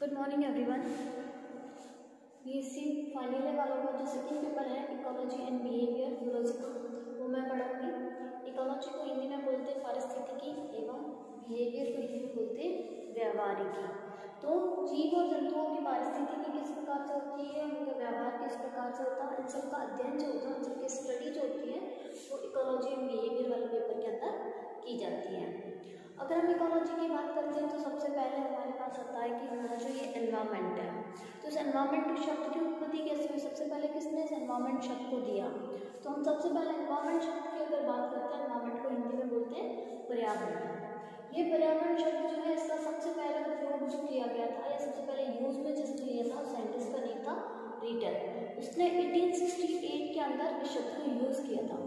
Good morning everyone. BSc final year वालों का जो सेकंड पेपर है इकोलॉजी एंड बिहेवियर जूलॉजी का, वो मैं पढ़ाऊंगी। इकोलॉजी को हिंदी में बोलते हैं पारिस्थितिकी एवं बिहेवियर को हिंदी में बोलते हैं व्यवहारिकी। तो जीव और जंतुओं की पारिस्थितिकी किस प्रकार से होती है, उनका व्यवहार किस प्रकार से होता है, इन सबका अध्ययन जो होता है, इन सबकी स्टडी जो होती है वो इकोलॉजी एंड बिहेवियर वाले पेपर के अंदर की जाती है। अगर हम इकोलॉजी की बात करते हैं तो सबसे पहले हमारे पास आता है कि हमारा जो ये एनवायरनमेंट है, तो इस एनवायरनमेंट शब्द की उत्पत्ति कैसे हुई, सबसे पहले किसने इस एनवायरनमेंट शब्द को दिया। तो हम सबसे पहले एनवायरनमेंट शब्द की अगर बात करते हैं, एनवायरनमेंट को हिंदी में बोलते हैं पर्यावरण। ये पर्यावरण शब्द जो है इसका सबसे पहले उपयोग जो किया गया था या सबसे पहले यूज में जिसने लिया था साइंटिस्ट का नेम था रीटर। उसने 1868 के अंदर इस शब्द को यूज़ किया था।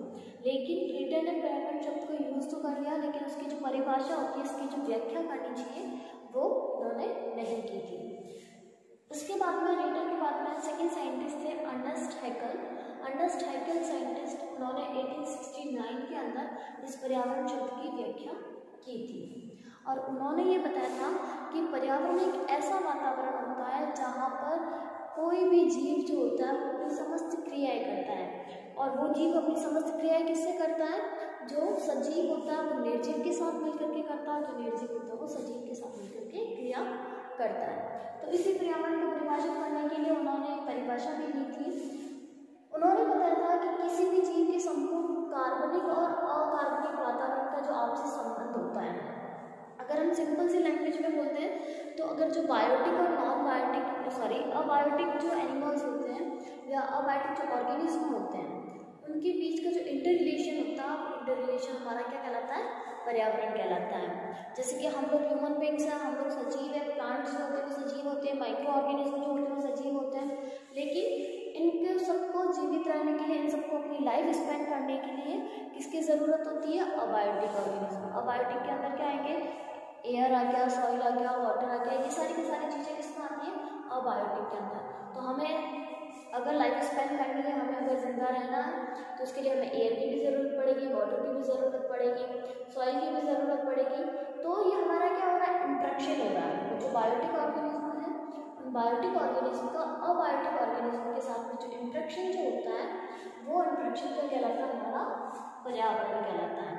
लेकिन रीटर ने पर्यावरण शब्द को यूज़ तो कर लिया, लेकिन उसकी जो परिभाषा होती है, इसकी जो व्याख्या करनी चाहिए वो उन्होंने नहीं की थी। उसके बाद में रीटर के बाद में सेकंड साइंटिस्ट थे Ernest Haeckel. Ernest Haeckel scientist, उन्होंने 1869 के अंदर इस पर्यावरण शब्द की व्याख्या की थी और उन्होंने ये बताया था कि पर्यावरण एक ऐसा वातावरण होता है जहाँ पर कोई भी जीव जो होता है वो अपनी समस्त क्रियाएं करता है। और वो जीव अपनी समस्त क्रियाएं किससे करता है, जो सजीव होता है वो निर्जीव के साथ मिलकर के करता है, जो निर्जीव होता है वो सजीव के साथ मिलकर के क्रिया करता है। तो इसी पर्यावरण को परिभाषित करने के लिए उन्होंने एक परिभाषा भी दी थी। उन्होंने बताया था कि किसी भी जीव के संपूर्ण कार्बनिक और अकार्बनिक वातावरण का जो आपसी संबंध होता है, अगर हम सिंपल सी लैंग्वेज में बोलते हैं तो अगर जो बायोटिक और नॉन बायोटिक अबायोटिक जो एनिमल्स होते हैं या अबायोटिक जो ऑर्गेनिज्म होते हैं, उनके बीच का जो इंटर रिलेशन होता है, वो इंटर रिलेशन हमारा क्या कहलाता है, पर्यावरण कहलाता है। जैसे कि हम लोग ह्यूमन बींग्स हैं, हम लोग सजीव है, प्लांट्स जो होते हैं वो सजीव होते हैं, माइक्रो ऑर्गेनिज्म जो होते हैं वो सजीव होते हैं। लेकिन इनके सबको जीवित रहने के लिए, इन सबको अपनी लाइफ स्पेंड करने के लिए किसकी ज़रूरत होती है, अबायोटिक ऑर्गेनिज्म। अबायोटिक के अंदर क्या आएंगे, एयर आ गया, सॉइल आ गया, वाटर आ गया, ये सारी की सारी चीज़ें किसमें आती हैं, अबायोटिक के अंदर। तो हमें अगर लाइफ स्पेंड करनी है, हमें अगर जिंदा रहना है तो उसके लिए हमें एयर की भी ज़रूरत पड़ेगी, वाटर की भी ज़रूरत पड़ेगी, सॉइल की भी ज़रूरत पड़ेगी। तो ये हमारा क्या हो रहा है, इंट्रैक्शन हो रहा है। जो बायोटिक ऑर्गेनिज्म है, उन बायोटिक ऑर्गेनिज्म का अबायोटिक ऑर्गेनिज्म के साथ में जो इंट्रैक्शन जो होता है, वो इंट्रैक्शन क्या कहलाता है, हमारा पर्यावरण कहलाता है।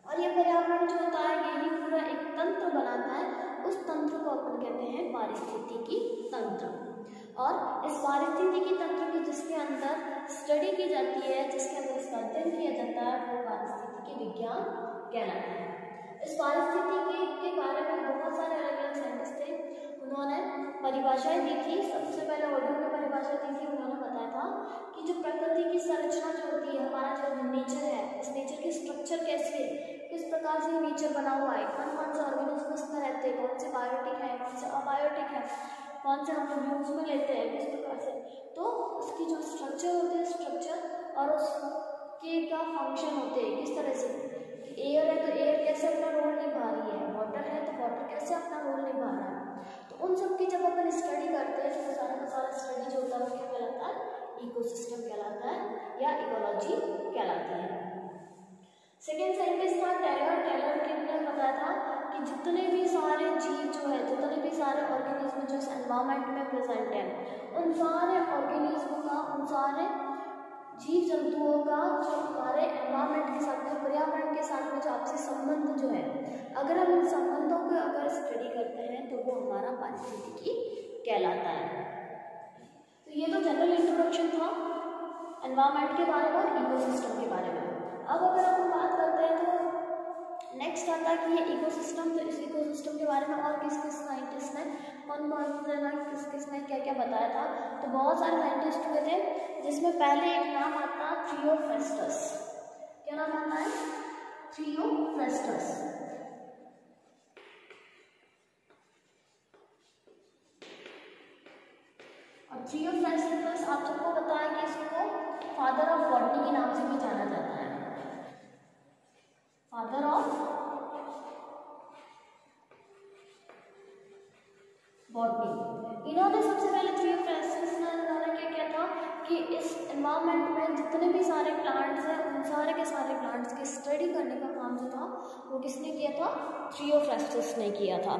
और ये पर्यावरण जो होता है यही पूरा एक तंत्र बनाता है, उस तंत्र को अपन कहते हैं पारिस्थितिकी तंत्र। और इस पारिस्थितिकी तंत्र की जिसके अंदर स्टडी की जाती है, जिसके अंदर इसका अध्ययन किया जाता है, वो पारिस्थितिकी विज्ञान कहलाता है। इस पारिस्थितिकी के बारे में बहुत सारे अलग अलग साइंटिस्ट थे, उन्होंने परिभाषाएं दी थी। सबसे पहले ऑर्डर में परिभाषा दी थी, उन्होंने बताया था कि जो प्रकृति की संरचना जो होती है, हमारा जो नेचर है, इस नेचर की स्ट्रक्चर कैसी है, किस प्रकार से नेचर बना हुआ है, कौन कौन से ऑर्गेनिज्म्स में रहते हैं, कौन से बायोटिक है, कौन से अबायोटिक है, कौन से हम लोग यूज में लेते हैं, किस प्रकार से। तो उसकी जो स्ट्रक्चर होती है, स्ट्रक्चर और उसके क्या फंक्शन होते हैं, किस तरह से। एयर है तो एयर कैसे अपना रोल निभा रही है, वाटर है तो वाटर कैसे अपना रोल निभा रहा है। तो उन सब की जब अपन स्टडी करते हैं तो सारा का सारा स्टडी जो होता है वो क्या कहलाता है, इकोसिस्टम कहलाता है या इकोलॉजी कहलाती है। सेकेंड साइंटिस्ट था टेलर। टेलर के लिए बताया था कि जितने भी सारे जीव जो है, जितने भी सारे ऑर्गेनिज्म जो इस एनवायरनमेंट में प्रेजेंट है, उन सारे ऑर्गेनिज्म का, उन सारे जीव जंतुओं का जो हमारे एनवायरनमेंट के साथ में, पर्यावरण के साथ में जो आपसी संबंध जो है, अगर हम इन संबंधों को अगर स्टडी करते हैं तो वो हमारा पारिस्थितिकी कहलाता है। तो ये तो जनरल इंट्रोडक्शन था एनवायरनमेंट के बारे में और इकोसिस्टम के बारे में। अब अगर हम बात करते हैं तो नेक्स्ट आता है कि ये इकोसिस्टम, तो इस इकोसिस्टम के बारे में और किस किस साइंटिस्ट ने, कौन कौन से ना किस किस ने क्या क्या बताया था। तो बहुत सारे साइंटिस्ट हुए थे, जिसमें पहले एक नाम आता है थियोफ्रास्टस। क्या नाम आता है, थियोफ्रास्टस। और थियोफ्रास्टस आप सबको पता है कि इसको फादर ऑफ बॉटनी के नाम से भी जाना जाता है, फादर ऑफ बॉटनी। इन्होंने सबसे पहले थियोफ्रास्टस ने उन्होंने क्या किया था कि इस एनवायरनमेंट में जितने भी सारे प्लांट्स हैं, उन सारे के सारे प्लांट्स की स्टडी करने का काम जो था वो किसने किया था, थियोफ्रास्टस ने किया था।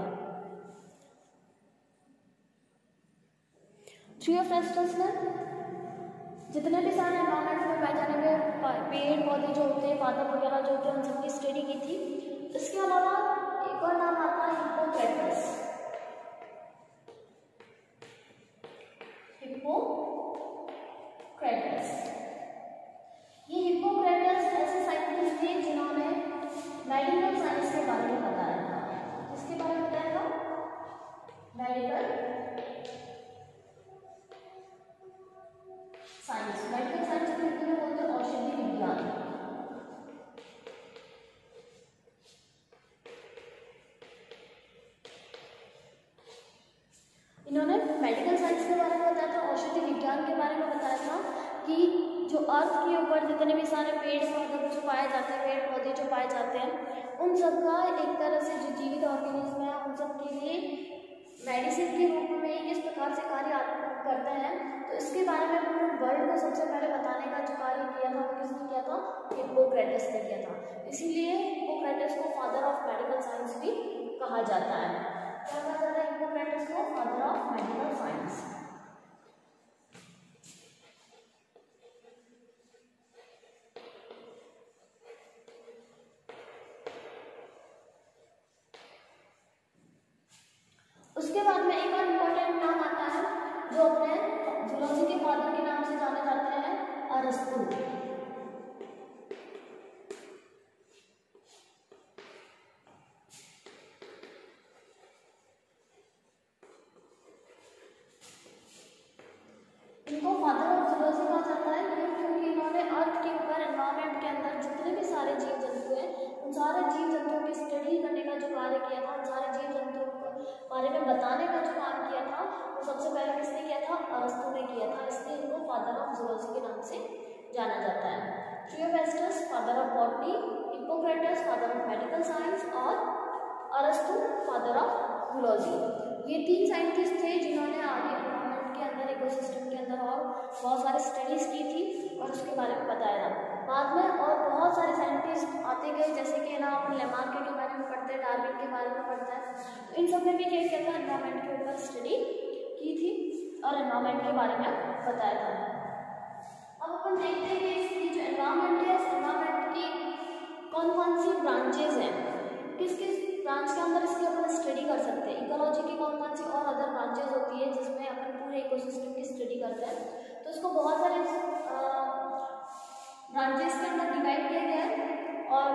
थियोफेस्टस ने जितने भी सारे एनवायरमेंट में पाए जाने वाले पेड़ पौधे जो होते हैं, पादप वगैरह जो होते हैं, उन सबकी स्टडी की थी। इसके अलावा एक और नाम आता है हिप्पोक्रेटस। ये हिप्पोक्रेटस ऐसे साइंटिस्ट थे जिन्होंने मेडिकल साइंस के बारे में बताया था। किसके बारे में बताया था? Medical science. मेडिकल साइंस को हिंदी में बोलते हैं औषधि विज्ञान। इन्होंने मेडिकल साइंस के बारे में बताया था, औषधि विज्ञान के बारे में बताया था कि जो अर्थ के ऊपर जितने भी सारे पेड़ पौधे जो पाए जाते हैं, पेड़ पौधे जो पाए जाते हैं, उन सब का एक तरह से जो जीवित ऑर्गेनिज्म है उन सब के लिए मेडिसिन के रूप में किस प्रकार से कार्य करते हैं, तो इसके बारे में पूरे वर्ल्ड को सबसे पहले बताने का जो कार्य किया था वो किसने किया था? हिप्पोक्रेटस ने किया था। इसीलिए हिप्पोक्रेटस को फादर ऑफ मेडिकल साइंस भी कहा जाता है। क्या कहा जाता है हिप्पोक्रेटस को? Father of medical science. उसके बाद में एक और इम्पोर्टेंट नाम आता है जो अपने जूलॉजी के फादर के नाम से जाने जाते हैं, अरस्तु। इनको फादर ऑफ जूलॉजी कहा जाता है क्योंकि इन्होंने अर्थ के ऊपर एनवायरमेंट के अंदर जितने भी सारे जीव जंतु हैं उन सारे जीव जंतुओं की स्टडी करने का जो कार्य किया था, उन सारे जीव जंतुओं के बारे में बताने का जो काम किया था वो सबसे पहले किसने किया था? अरस्तु ने किया था। इसलिए इनको फादर ऑफ जूलॉजी के नाम से जाना जाता है। Theophrastus father of botany, Hippocrates father of medical science और अरस्तु फादर ऑफ जूलॉजी। ये तीन साइंटिस्ट थे जिन्होंने आगे एनवायरमेंट के अंदर, इकोसिस्टम के अंदर और बहुत सारी स्टडीज की थी और उसके बारे में बताया था। बाद में और बहुत सारे साइंटिस्ट आते गए, जैसे कि ना अपन लेमार्क के बारे में पढ़ते हैं, डार्विन के बारे में पढ़ते हैं, तो इन सब ने भी क्या किया था? एनवायरमेंट के ऊपर स्टडी की थी और एनवायरमेंट के बारे में बताया था। अब अपन देखते हैं कि इसकी जो एनवायरमेंट है, इस एनवायरमेंट की कौन कौन सी ब्रांचेज हैं, किस किस ब्रांच के अंदर इसकी अपन स्टडी कर सकते हैं। इकोलॉजी की कौन कौन सी और अदर ब्रांचेज होती है जिसमें अपन पूरे इकोसिस्टम की स्टडी करते हैं, तो इसको बहुत सारे ब्रांचेस के अंदर डिवाइड किया गया है और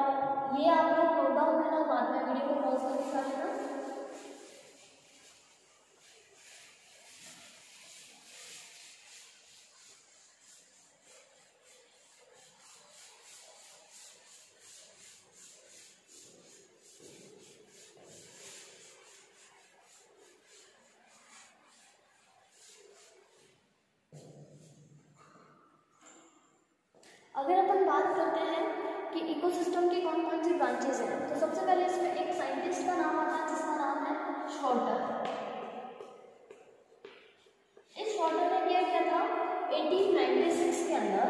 ये आप लोग नोट डाउन करना, बाद में वीडियो को पॉज करके कर लेना। अगर अपन बात करते हैं कि इकोसिस्टम की कौन कौन सी ब्रांचेस हैं, तो सबसे पहले इसमें एक साइंटिस्ट का नाम आता है जिसका नाम है श्रोटर। इस श्रोटर ने क्या किया था? 1896 के अंदर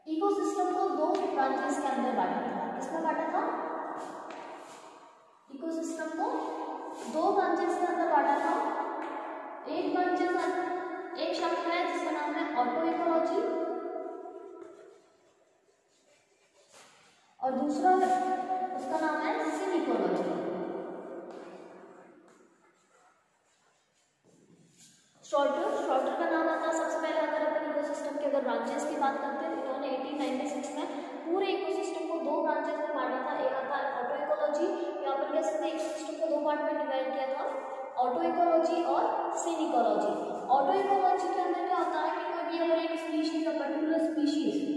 इकोसिस्टम को दो ब्रांचेस के अंदर बांटा था। किसमें बांटा था? इकोसिस्टम को दो ब्रांचेस के अंदर बांटा था। एक शब्द है जिसका नाम है ऑटो इकोलॉजी और दूसरा उसका नाम है सिनिकोलॉजी। श्रोटर का नाम आता है सबसे पहले। अगर अपन इकोसिस्टम के अगर ब्रांचेस की बात करते हैं तो इन्होंने 1896 में पूरे इकोसिस्टम को दो ब्रांचेस में बांटा था। एक आता है ऑटो इकोलॉजी, या अपन कह सकते हैं इकोसिस्टम को दो पार्ट में डिवाइड किया था, ऑटो इकोलॉजी और सिनिकोलॉजी। ऑटो इकोलॉजी के अंदर क्या होता है कि कोई भी अगर एक स्पीशीज, पर्टिकुलर स्पीशीज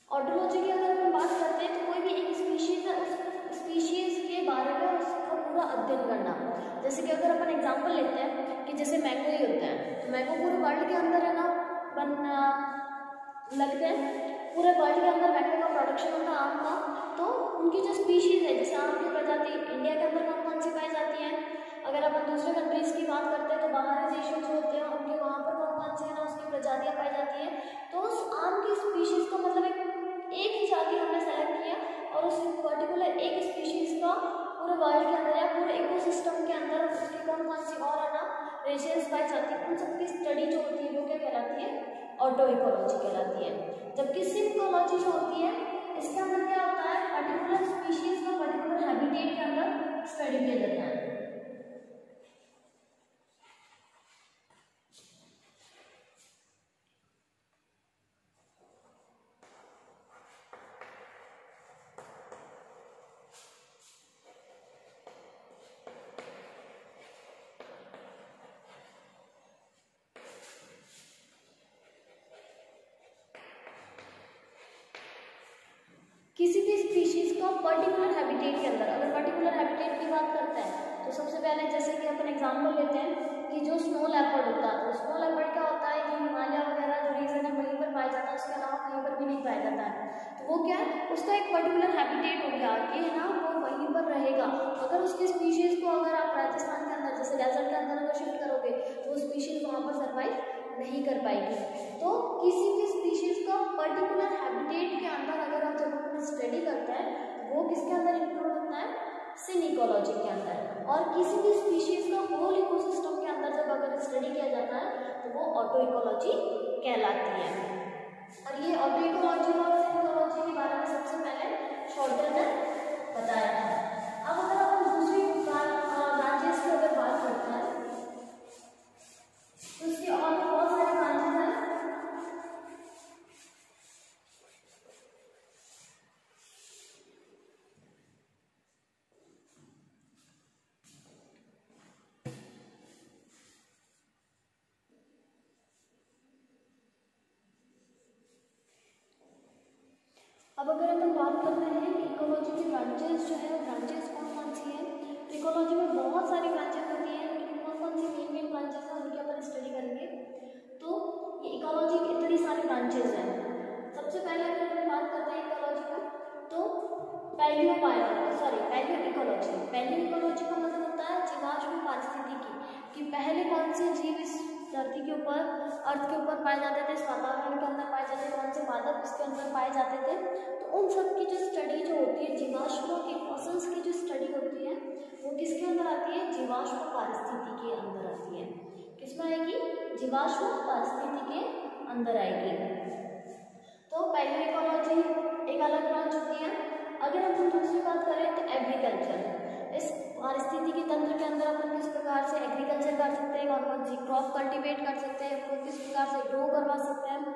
ऑटोलॉजी की अगर हम बात करते हैं तो कोई भी एक स्पीशीज है, उस स्पीशीज के बारे में उसका पूरा अध्ययन करना। जैसे कि अगर अपन एग्जांपल लेते हैं कि जैसे मैंगो ही होते हैं, तो मैंगो पूरे वर्ल्ड के अंदर है ना लगते हैं, पूरे वर्ल्ड के अंदर मैंगो का प्रोडक्शन होता है आम का। तो उनकी जो स्पीशीज़ है, जैसे आम की प्रजाति इंडिया के अंदर कौन कौन सी पाई जाती है, अगर अपन दूसरे कंट्रीज़ की बात करते हैं तो बाहरी देशों जो होते हैं उनके वहाँ पर कौन कौन सी है ना उसकी प्रजातियाँ पाई जाती हैं। तो उस आम की स्पीशीज़ का मतलब एक ही जाति हमने सेलेक्ट किया और उस पर्टिकुलर एक स्पीशीज़ का पूरे वर्ल्ड के अंदर या पूरे इकोसिस्टम के अंदर उसकी कौन कौन सी और है ना रेशेस पाई जाती है, उन सबकी स्टडी जो होती है वो क्या कहलाती है, ऑटो इकोलॉजी कहलाती है। जबकि सिंकोलॉजी जो होती है इसके अंदर क्या होता है, पर्टिकुलर स्पीशीज़ का पर्टिकुलर हैबिटेट के अंदर स्टडी किया जाता है। किसी भी स्पीशीज़ का पर्टिकुलर हैबिटेट के अंदर, अगर पर्टिकुलर हैबिटेट की बात करते हैं तो सबसे पहले जैसे कि अपन एग्जांपल लेते हैं कि जो स्नो लेपर्ड होता है, तो स्नो लेपर्ड क्या होता है कि हिमालय वगैरह जो रीजन है वहीं पर पाया जाता है, उसके अलावा कहीं पर भी नहीं पाया जाता है। तो वो क्या है, उसका एक पर्टिकुलर हैबिटेट हो गया कि है ना वो वहीं पर रहेगा। अगर उसकी स्पीशीज़ को अगर आप राजस्थान के अंदर जैसे डेजर्ट के अंदर अगर शिफ्ट करोगे तो वो स्पीशीज़ वहाँ पर सर्वाइव नहीं कर पाएगी। तो किसी भी स्पीशीज़ का पर्टिकुलर हैबिटेट के अंदर अगर हम जब अपनी स्टडी करते हैं वो किसके अंदर इंक्लूड होता है, सिनिकोलॉजी के अंदर। और किसी भी स्पीशीज़ का होल इकोसिस्टम के अंदर जब अगर स्टडी किया जाता है तो वो ऑटो इकोलॉजी कहलाती है। और ये ऑटो इकोलॉजी और सिनिकोलॉजी के बारे में सबसे पहले शॉर्टर में बताया था। अब अगर अपन दूसरी ब्रांचेस की अगर बात करते हैं तो उसकी और बहुत सारे ब्रांचेस हैं। अब अगर अपन बात करते हैं कि इकोलॉजी की ब्रांचेस जो है वो ब्रांचेस कौन कौन सी हैं, तो इकोलॉजी में बहुत सारी ब्रांचेस होती हैं, लेकिन कौन कौन सी मेन ब्रांचेस हैं उनकी अपन स्टडी करेंगे। तो ये इकोलॉजी की इतनी सारी ब्रांचेस हैं। सबसे पहले अगर अपन बात करते हैं इकोलॉजी का तो पैलियो इकोलॉजी। पैलियो इकोलॉजी का मतलब होता है जीवाश्म पारिस्थितिकी कि पहले कौन से जीव इस धरती के ऊपर, अर्थ के ऊपर पाए जाते थे, इस वातावरण के अंदर पाए जाते थे, कौन से पादप इसके अंदर पाए जाते थे। तो उन सब की जो स्टडी जो होती है, जीवाश्मों की फॉसिल्स की जो स्टडी होती है वो किसके अंदर आती है, जीवाश्म पारिस्थितिकी के अंदर आती है। किसमें आएगी, जीवाश्म पारिस्थितिकी के अंदर आएगी। तो पैलियो इकोलॉजी एक अलग ब्रांच होती है। अगर हम दूसरी बात करें तो एग्रीकल्चर, इस पारिस्थितिकी तंत्र के अंदर अपन किस प्रकार से एग्रीकल्चर कर सकते हैं, कौन कौन सी क्रॉप कल्टीवेट कर सकते हैं, उनको किस प्रकार से ग्रो करवा सकते हैं,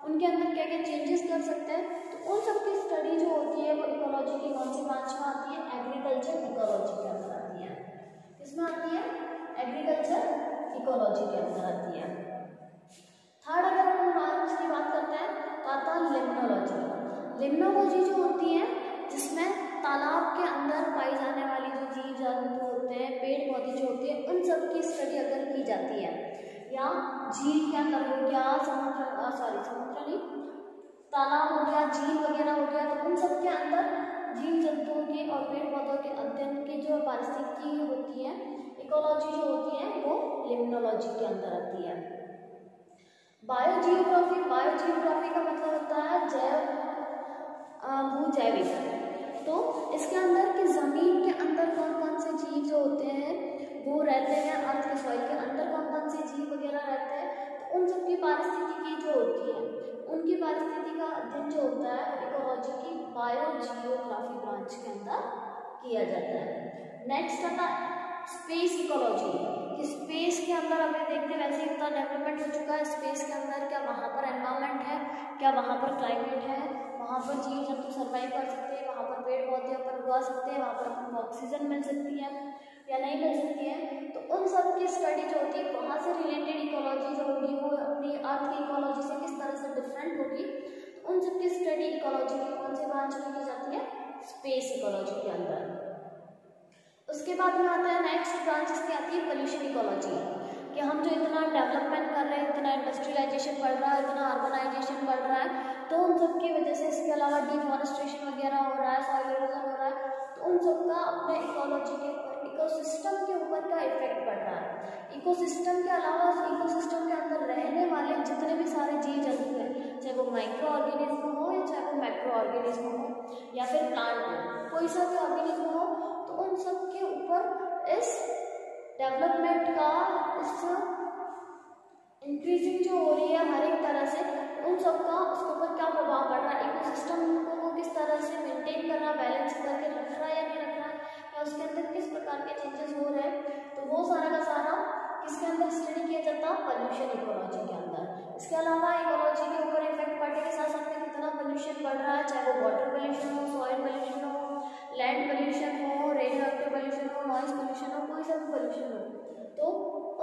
उनके अंदर क्या क्या चेंजेस कर सकते हैं। तो उन सब की स्टडी जो होती है वो इकोलॉजी की कौन सी ब्रांच में आती है, एग्रीकल्चर इकोलॉजी के अंदर आती है। किसमें आती है, एग्रीकल्चर इकोलॉजी के अंदर आती है। थर्ड अगर हम ब्रांच की बात करते हैं तो आता है लिम्नोलॉजी। लिम्नोलॉजी जो होती है जिसमें तालाब के अंदर पाई जाने वाली जो जीव जंतु होते हैं, पेड़ पौधे जो होते हैं, उन सब की स्टडी अगर की जाती है, या झील के अंदर हो गया, समुद्र नहीं, तालाब हो गया, झील वगैरह हो गया, तो उन सब के अंदर जीव जंतुओं के और पेड़ पौधों के अध्ययन की जो पारिस्थितिकी होती है, इकोलॉजी जो होती है वो लिम्नोलॉजी के अंदर आती है। बायोजियोग्राफी का मतलब होता है भूजैविक। तो इसके अंदर कि जमीन के अंदर कौन कौन से जीव जो होते हैं वो रहते हैं, अर्थ के सॉइल के अंदर कौन कौन से जीव वगैरह रहते हैं, तो उन सब की पारिस्थितिकी जो होती है, उनकी पारिस्थितिकी का अध्ययन जो होता है इकोलॉजी की बायोजियोग्राफी ब्रांच के अंदर किया जाता है। नेक्स्ट आता है स्पेस इकोलॉजी, कि स्पेस के अंदर अभी देखते हैं वैसे इतना डेवलपमेंट हो चुका है स्पेस के अंदर, क्या वहाँ पर एनवायरनमेंट है, क्या वहाँ पर क्लाइमेट है, वहाँ पर जीव जंतु सर्वाइव कर सकते हैं, वहाँ पर पेड़ पौधे अपन उगा सकते हैं, वहाँ पर अपन को ऑक्सीजन मिल सकती है या नहीं मिल सकती है। तो उन सब की स्टडी जो होती है वहाँ से रिलेटेड इकोलॉजी जो होगी वो अपनी अर्थ की इकोलॉजी से किस तरह से डिफरेंट होगी, तो उन सब की स्टडी इकोलॉजी की कौन सी ब्रांच में की जाती है, स्पेस इकोलॉजी के अंदर। उसके बाद में आता है नेक्स्ट ब्रांच, इसकी आती है पोल्यूशन इकोलॉजी, कि हम जो इतना डेवलपमेंट कर रहे हैं, इतना इंडस्ट्रियलाइजेशन बढ़ रहा है, इतना अर्बनाइजेशन बढ़ रहा है, तो उन सब की वजह से, इसके अलावा डिफॉरेस्टेशन वगैरह हो रहा है, सॉइल इरोजन हो रहा है, तो उन सब का अपने इकोलॉजी के ऊपर, इकोसिस्टम के ऊपर का इफेक्ट पड़ रहा है। इकोसिस्टम के अलावा इकोसिस्टम के अंदर रहने वाले जितने भी सारे जीव जंतु हैं, चाहे वो माइक्रो ऑर्गेनिज्म हो या चाहे वो मैक्रो ऑर्गेनिज्म हो या फिर प्लांट हो, कोई सा भी ऑर्गेनिज्म हो, तो उन सब के ऊपर इस डेवलपमेंट का, इस इंक्रीजिंग जो हो रही है हर एक तरह से, उन सब का उसके ऊपर क्या प्रभाव पड़ रहा है, इकोसिस्टम को वो किस तरह से मेंटेन कर रहा है, बैलेंस करके रख रहा है या नहीं रख रहा है, या उसके अंदर किस प्रकार के चेंजेस हो रहे हैं, तो वो सारा का सारा किसके अंदर स्टडी किया जाता है, पोल्यूशन इकोलॉजी के अंदर। इसके अलावा इकोलॉजी के ऊपर इफेक्ट पड़ने के साथ साथ में कितना पोल्यूशन बढ़ रहा है, चाहे वो वाटर पोल्यूशन हो, सॉइल पोल्यूशन हो, लैंड पोल्यूशन हो, रेडियो एक्टिव पोल्यूशन हो, नॉइज पोल्यूशन हो, कोई सा भी पोल्यूशन हो, तो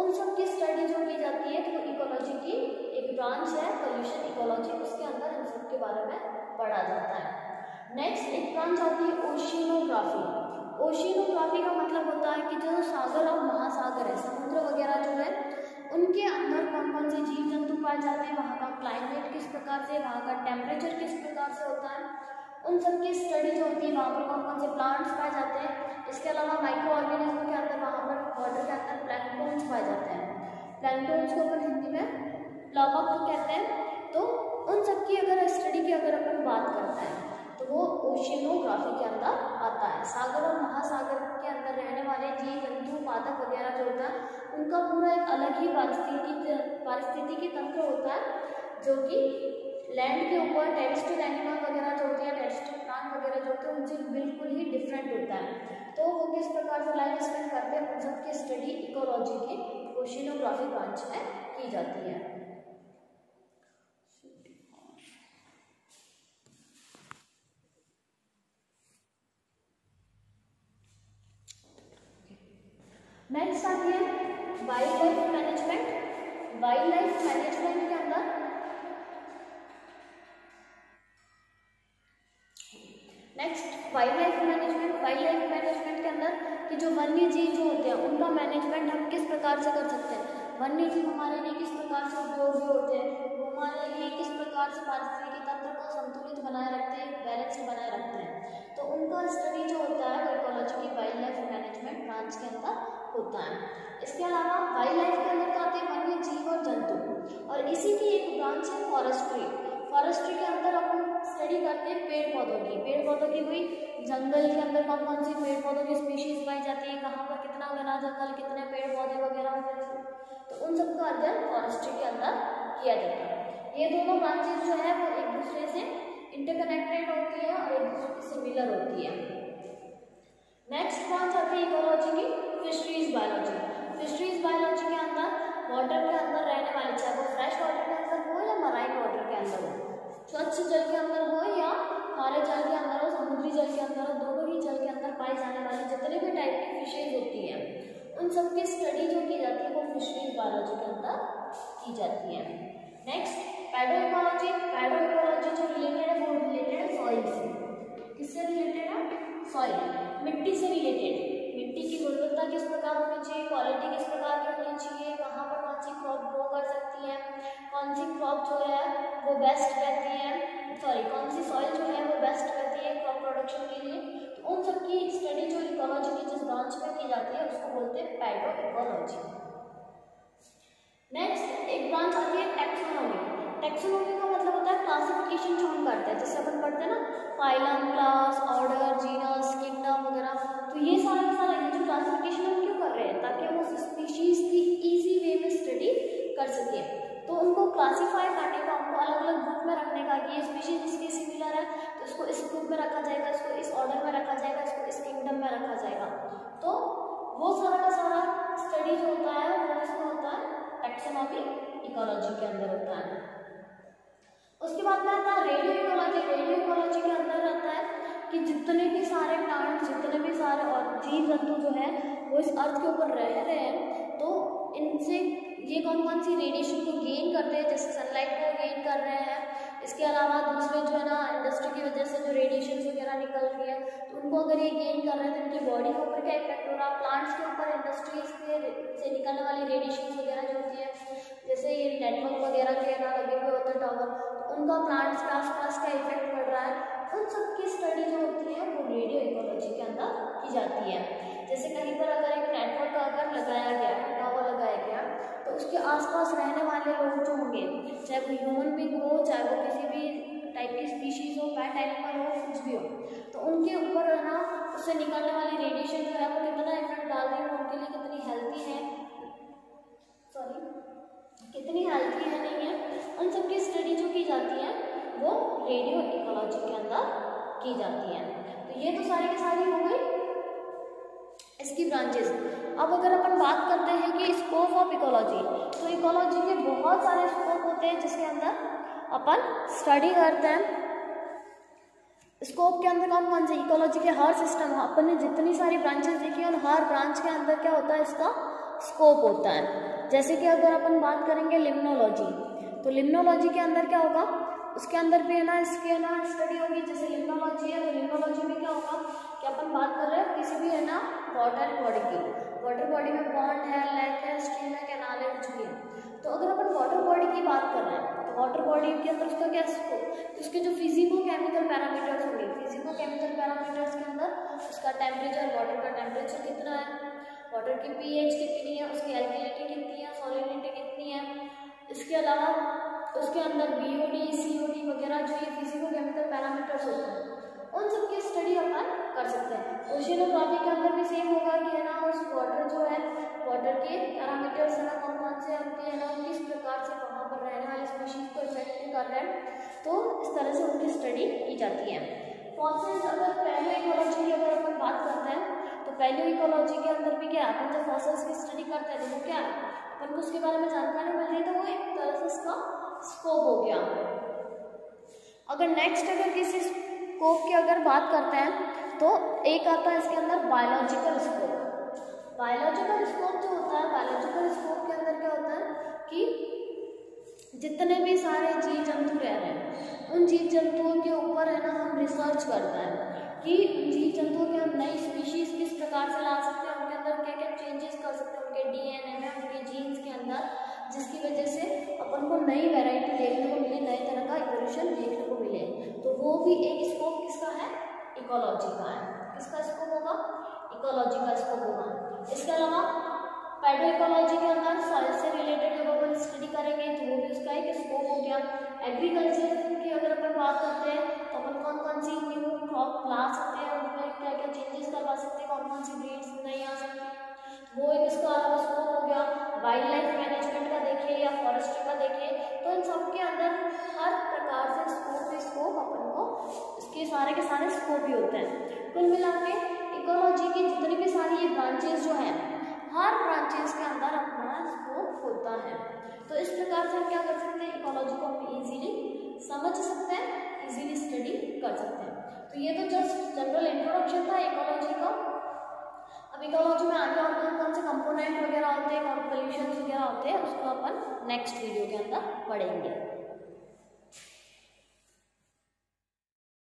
उन सब की स्टडी जो की जाती है, तो इकोलॉजी की एक ब्रांच है पोल्यूशन इकोलॉजी, उसके अंदर इन सब के बारे में पढ़ा जाता है। नेक्स्ट एक ब्रांच आती है ओशिनोग्राफी। ओशिनोग्राफी का मतलब होता है कि जो सागर और महासागर है, समुद्र वगैरह जो है, उनके अंदर कौन कौन से जीव जंतु पाए जाते हैं, वहाँ का क्लाइमेट किस प्रकार से, वहाँ का टेम्परेचर किस प्रकार से होता है, उन सब की स्टडी जो होती है, वहाँ पर कौन कौन से प्लांट्स पाए जाते हैं। इसके अलावा माइक्रो ऑर्गेनिज्म के अंदर वहाँ पर वाटर के अंदर प्लैंक्टन्स पाए जाते हैं, प्लैंक्टन्स को अपन हिंदी में प्लावक कहते हैं। तो उन सब की अगर स्टडी की अगर अपन बात करते हैं, तो वो ओशिनोग्राफी के अंदर आता है। सागर और महासागर के अंदर रहने वाले जीव जंतु, पादप वगैरह जो होता है, उनका पूरा एक अलग ही पारिस्थितिकी तंत्र होता है, जो कि लैंड के ऊपर टेरेस्ट्रियल एनिमल वगैरह जो होते हैं, टेरेस्ट्रियल प्लांट वगैरह जो होते हैं, उनसे बिल्कुल ही डिफरेंट होता है। तो वो किस प्रकार से लाइफ स्पेंड करते हैं, उन सब की स्टडी इकोलॉजी के ओशिनोग्राफी ब्रांच में की जाती है। नेक्स्ट आती है wild life management. Wild life management के अंदर वाइल्ड लाइफ मैनेजमेंट के अंदर कि जो वन्य जीव जो होते हैं, उनका मैनेजमेंट हम किस प्रकार से कर सकते हैं, वन्य जीव हमारे लिए किस प्रकार से उपयोगी होते हैं, वो हमारे लिए किस प्रकार से पारिस्थितिकी तंत्र को संतुलित बनाए रखते हैं, बैलेंस बनाए रखते हैं, तो उनका स्टडी जो होता है वो इकोलॉजी की वाइल्ड लाइफ मैनेजमेंट ब्रांच के अंदर होता है। इसके अलावा वाइल्ड लाइफ के अंदर आते हैं वन्य जीव और जंतु, और इसी की एक ब्रांच है फॉरेस्ट्री। फॉरेस्ट्री के अंदर अपन स्टडी करते हैं पेड़ पौधों की हुई, जंगल के अंदर कौन कौन सी पेड़ पौधों की स्पीशीज पाई जाती है, कहाँ पर कितना घना जंगल, कितने पेड़ पौधे वगैरह, तो उन सबका अध्ययन फॉरेस्ट्री के अंदर किया जाता है। ये दोनों ब्रांचेज जो है वो एक दूसरे से इंटरकनेक्टेड होती है और एक दूसरे से सिमिलर होती है। नेक्स्ट ब्रांच आती है इकोलॉजी की फिशरीज बायोलॉजी। फिशरीज बायोलॉजी के अंदर वाटर के अंदर रहने वाले, चाहे वो फ्रेश वाटर के अंदर हो या मराइन वाटर के अंदर हो, स्वच्छ जल के अंदर हो या खारे जल के अंदर हो, समुद्री जल के अंदर हो, दोनों ही जल के अंदर पाई जाने वाली जितने भी टाइप की फिशेज होती हैं, उन सब की स्टडी जो की जाती है वो फिशरीज बायोलॉजी के अंदर की जाती है। Next pedo ecology. Pedo ecology जो रिलेटेड है वो रिलेटेड है सॉइल से। किससे रिलेटेड है? सॉइल, मिट्टी से रिलेटेड। मिट्टी की गुणवत्ता किस प्रकार होनी चाहिए, क्वालिटी किस प्रकार की होनी चाहिए, कहाँ पर कौन सी क्रॉप ग्रो कर सकती है, कौन सी क्रॉप जो है वो बेस्ट रहती है, कौन सी सॉइल जो है वो बेस्ट रहती है क्रॉप प्रोडक्शन के लिए, तो उन सब की स्टडी जो इकोलॉजी की जिस ब्रांच में की जाती है उसको बोलते हैं पैडो इकोलॉजी। नेक्स्ट एक ब्रांच आती है टैक्सोनॉमी। टैक्सोनॉमी का मतलब होता है क्लासिफिकेशन जो हम करते हैं, जैसे अपन पढ़ते हैं ना phylum, class, order, genus, kingdom वगैरह, तो ये सारा जो क्लासिफिकेशन हम क्यों कर रहे हैं, ताकि हम उस स्पीशीज की इजी वे में स्टडी कर सके। तो उनको क्लासीफाई करने का, उनको अलग अलग ग्रुप में रखने का, कि ये स्पीशीज इसके सिमिलर है तो इसको इस ग्रुप में रखा जाएगा, इसको इस ऑर्डर में रखा जाएगा, इसको इस किंगडम में रखा जाएगा, तो वो सारा का सारा स्टडी जो होता है वो किसमें होता है, टैक्सोनॉमी इकोलॉजी के अंदर होता है। उसके बाद में आता है रेडियो इकोलॉजी। रेडियो इकोलॉजी के अंदर आता है कि जितने भी सारे प्लांट, जितने भी सारे और जीव जंतु जो है वो इस अर्थ के ऊपर रह रहे हैं, तो इनसे ये कौन कौन सी रेडिएशन को गेन करते हैं, जैसे सनलाइट को गेन कर रहे हैं, इसके अलावा दूसरे जो है ना इंडस्ट्री की वजह से जो रेडिएशन वगैरह निकल रही है, तो उनको अगर ये गेन कर रहे हैं तो इनकी बॉडी के ऊपर क्या इफेक्ट हो रहा है, प्लांट्स के ऊपर इंडस्ट्रीज से निकलने वाली रेडिएशन वगैरह जो होती है, जैसे ये नेटवर्क वगैरह के ना लगे हुए होते हैं टावर, तो उनका प्लांट्स के आसपास क्या इफेक्ट पड़ रहा है, उन सब की स्टडी जो होती है वो रेडियो इकोलॉजी के अंदर की जाती है। जैसे कहीं पर अगर एक नेटवर्क अगर लगाया गया, टावर लगाया गया, तो उसके आसपास रहने वाले लोग जो होंगे, चाहे वो ह्यूमन बीइंग हो, चाहे वो किसी भी टाइप की स्पीशीज हो, पैट एनिमल हो, कुछ भी हो, तो उनके ऊपर है ना उससे निकलने वाली रेडिएशन जो है वो कितना इफेक्ट डाल रही है, उनके लिए कितनी हेल्थी है, कितनी हेल्थी है नहीं है, उन सब की स्टडी जो की जाती है वो रेडियो इकोलॉजी के अंदर की जाती है। तो ये तो सारी की सारी हो गई इसकी ब्रांचेस। अब अगर अपन बात करते हैं कि स्कोप ऑफ इकोलॉजी, तो इकोलॉजी के बहुत सारे स्कोप होते हैं जिसके अंदर अपन स्टडी करते हैं। स्कोप के अंदर कौन कौन से, इकोलॉजी के हर सिस्टम, अपन ने जितनी सारी ब्रांचेस देखी है उन हर ब्रांच के अंदर क्या होता है, इसका स्कोप होता है। जैसे कि अगर अपन बात करेंगे लिम्नोलॉजी, तो लिम्नोलॉजी के अंदर क्या होगा, उसके अंदर भी है ना इसके ना स्टडी होगी। जैसे लिम्नोलॉजी है, तो लिम्नोलॉजी में क्या होगा कि अपन बात कर रहे हैं किसी भी है ना वाटर बॉडी की, वाटर बॉडी में पॉन्ड है, लेक है, स्ट्रीम है, कैनाल है, कुछ भी है। तो अगर अपन वाटर बॉडी की बात कर रहे हैं, तो वाटर बॉडी के अंदर उसका क्या स्कोप, उसके जो फिजिको केमिकल पैरामीटर्स होंगे, फिजिको केमिकल पैरामीटर्स के अंदर उसका टेम्परेचर, वाटर का टेम्परेचर कितना है, वाटर की पीएच कितनी है, उसकी एल्कलिनिटी कितनी है, सॉलिनिटी कितनी है, इसके अलावा उसके अंदर बीओडी, सीओडी वगैरह जो ये फिजिको केमिकल पैरामीटर्स होते हैं, उन सब की स्टडी अपन कर सकते हैं। ओशियनोग्राफी के अंदर भी सेम होगा कि है ना उस वाटर जो है, वाटर के पैरामीटर्स है ना कौन कौन से उनके है ना किस प्रकार से वहाँ पर रहने वाले स्पीशीज को इफेक्ट कर रहे हैं, तो इस तरह से उनकी स्टडी की जाती है। फॉसिल्स, अगर पैलियो इकोलॉजी की अगर अपन बात करते हैं, तो पैलियो इकोलॉजी के अंदर भी क्या, अपन जब फॉसिल्स की स्टडी करते हैं तो वो क्या है, अपन को उसके बारे में जानकारी मिल रही है, तो वो एक तरह से इसका स्कोप हो गया। अगर नेक्स्ट अगर किसी स्कोप की अगर बात करते हैं, तो एक आता है इसके अंदर बायोलॉजिकल स्कोप। बायोलॉजिकल स्कोप जो होता है, बायोलॉजिकल स्कोप के अंदर क्या होता है कि जितने भी सारे जीव जंतु रह रहे हैं, उन जीव जंतुओं के ऊपर है ना हम रिसर्च करते हैं कि जीव जंतुओं के हम नई स्पीशीज किस प्रकार से ला सकते हैं, उनके अंदर क्या क्या चेंजेस कर सकते हैं, उनके डीएनए में, उनके जीन्स के अंदर, जिसकी वजह से अपन को नई वैरायटी देखने को मिले, नए तरह का इवोल्यूशन देखने को मिले। तो वो भी एक स्कोप किसका है, इकोलॉजी का है। किसका स्कोप होगा, इकोलॉजी का स्कोप होगा। इसके अलावा पैडो इकोलॉजी के अंदर सॉइल से रिलेटेड जब अपन स्टडी करेंगे तो वो भी उसका एक स्कोप हो गया। एग्रीकल्चर की अगर अपन बात करते हैं तो अपन कौन कौन सी न्यू क्रॉप ला सकते हैं, उनमें क्या क्या चेंजेस करवा सकते हैं, कौन कौन सी ब्रीड्स नहीं आ सकती, वो एक इसका अलग स्कोप हो गया। वाइल्ड लाइफ मैनेजमेंट का देखिए या फॉरेस्ट्री का देखिए, तो इन सब के अंदर हर प्रकार से स्कोप अपन को इसके सारे के सारे स्कोप ही होते हैं। कुल मिला के इकोलॉजी की जितनी भी सारी ये ब्रांचेस जो हैं, हर ब्रांचेस के अंदर अपना स्कोप होता है। तो इस प्रकार से हम क्या कर सकते हैं, इकोलॉजी को हम इजीली समझ सकते हैं, इजीली स्टडी कर सकते हैं। तो ये तो जस्ट जनरल इंट्रोडक्शन था इकोलॉजी का। अब इकोलॉजी में आगे और कौन कौन से कंपोनेंट वगैरह होते हैं और पोल्यूशन वगैरह होते हैं, उसको अपन नेक्स्ट वीडियो के अंदर पढ़ेंगे।